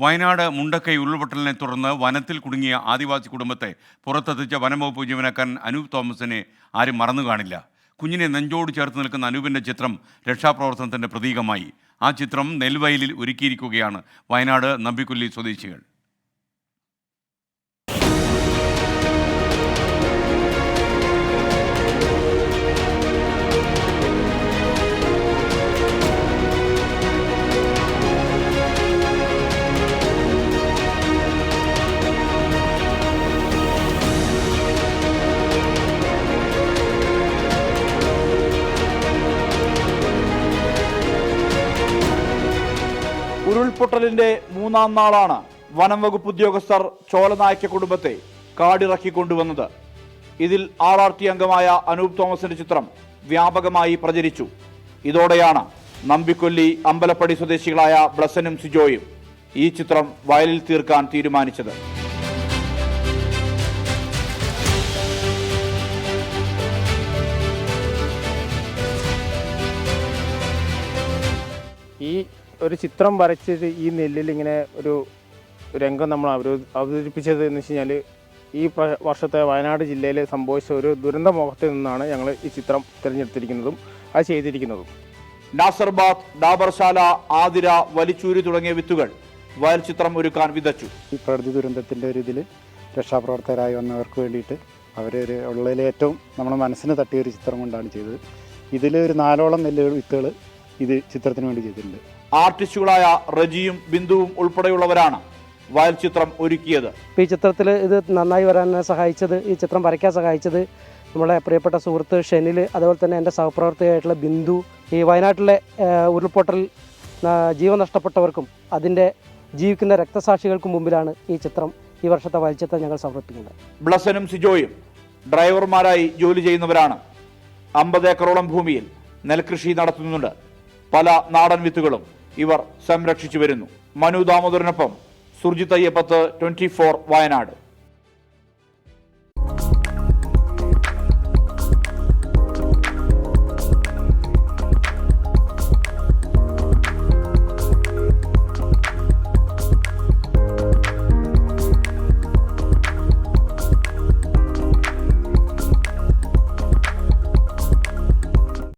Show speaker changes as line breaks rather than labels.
വയനാട് മുണ്ടക്കൈ ഉരുൾപൊട്ടലിനെ തുടർന്ന് വനത്തിൽ കുടുങ്ങിയ ആദിവാസി കുടുംബത്തെ പുറത്തെത്തിച്ച വനംവകുപ്പ് ജീവനക്കാരൻ അനൂപ് തോമസിനെ ആരും മറന്നു കാണില്ല. കുഞ്ഞിനെ നെഞ്ചോട് ചേർത്ത് നിൽക്കുന്ന അനൂപിൻ്റെ ചിത്രം രക്ഷാപ്രവർത്തനത്തിൻ്റെ പ്രതീകമായി. ആ ചിത്രം നെൽവയലിൽ ഒരുക്കിയിരിക്കുകയാണ് വയനാട് നമ്പിക്കൊല്ലി സ്വദേശികൾ.
ഉരുൾപൊട്ടലിന്റെ മൂന്നാം നാളാണ് വനം വകുപ്പ് ഉദ്യോഗസ്ഥർ ചോലനായ്ക്ക കുടുംബത്തെ കാടിറക്കി കൊണ്ടുവന്നത്. ഇതിൽ RRT അംഗമായ അനൂപ് തോമസിന്റെ ചിത്രം വ്യാപകമായി പ്രചരിച്ചു. ഇതോടെയാണ് നമ്പിക്കൊല്ലി അമ്പലപ്പടി സ്വദേശികളായ ബ്ലസനും സിജോയും ഈ ചിത്രം വയലിൽ തീർക്കാൻ തീരുമാനിച്ചത്.
ഈ ഒരു ചിത്രം വരച്ചിട്ട് ഈ നെല്ലിൽ ഇങ്ങനെ ഒരു രംഗം നമ്മൾ അവതരിപ്പിച്ചത് എന്ന് വെച്ച് കഴിഞ്ഞാൽ ഈ വർഷത്തെ വയനാട് ജില്ലയിൽ സംഭവിച്ച ഒരു ദുരന്ത മുഖത്തിൽ നിന്നാണ് ഞങ്ങൾ ഈ ചിത്രം തിരഞ്ഞെടുത്തിരിക്കുന്നതും അത് ചെയ്തിരിക്കുന്നതും.
നാസർബാദ്, ഡാബർശാല, ആതിര, വലിച്ചൂരി തുടങ്ങിയ വിത്തുകൾ വയൽ ചിത്രം ഒരുക്കാൻ വിതച്ചു.
ഈ പ്രകൃതി ദുരന്തത്തിൻ്റെ ഒരു ഇതിൽ രക്ഷാപ്രവർത്തകരായി വന്നവർക്ക് വേണ്ടിയിട്ട് അവർ ഉള്ളതിൽ ഏറ്റവും നമ്മുടെ മനസ്സിന് തട്ടിയൊരു ചിത്രം കൊണ്ടാണ് ചെയ്തത്. ഇതിൽ ഒരു 4ഓളം നെല്ലുകൾ വിത്തുകൾ ഇത് ചിത്രത്തിന് വേണ്ടി ചെയ്തിട്ടുണ്ട്.
ആർട്ടിസ്റ്റുകളായ റജിയും ബിന്ദുവും ഉൾപ്പെടെയുള്ളവരാണ് വയൽ ചിത്രം ഒരുക്കിയത്.
ഈ ചിത്രത്തിൽ ഇത് നന്നായി വരാൻ സഹായിച്ചത്, ഈ ചിത്രം വരയ്ക്കാൻ സഹായിച്ചത് നമ്മളെ പ്രിയപ്പെട്ട സുഹൃത്ത് ഷെനിൽ, അതുപോലെ തന്നെ എൻ്റെ സഹപ്രവർത്തകയായിട്ടുള്ള ബിന്ദു. ഈ വയനാട്ടിലെ ഉരുൾപൊട്ടൽ ജീവൻ നഷ്ടപ്പെട്ടവർക്കും അതിൻ്റെ ജീവിക്കുന്ന രക്തസാക്ഷികൾക്കും മുമ്പിലാണ് ഈ ചിത്രം, ഈ വർഷത്തെ വയൽ ചിത്രം ഞങ്ങൾ സമർപ്പിക്കുന്നത്.
ബ്ലസനും സിജോയും ഡ്രൈവർമാരായി ജോലി ചെയ്യുന്നവരാണ്. 50 ഏക്കറോളം ഭൂമിയിൽ നെൽകൃഷി നടത്തുന്നുണ്ട്. പല നാടൻ വിത്തുകളും ഇവർ സംരക്ഷിച്ചു വരുന്നു. മനു ദാമോദരനൊപ്പം സുർജിത് അയ്യപ്പത്ത്, 24 വയനാട്.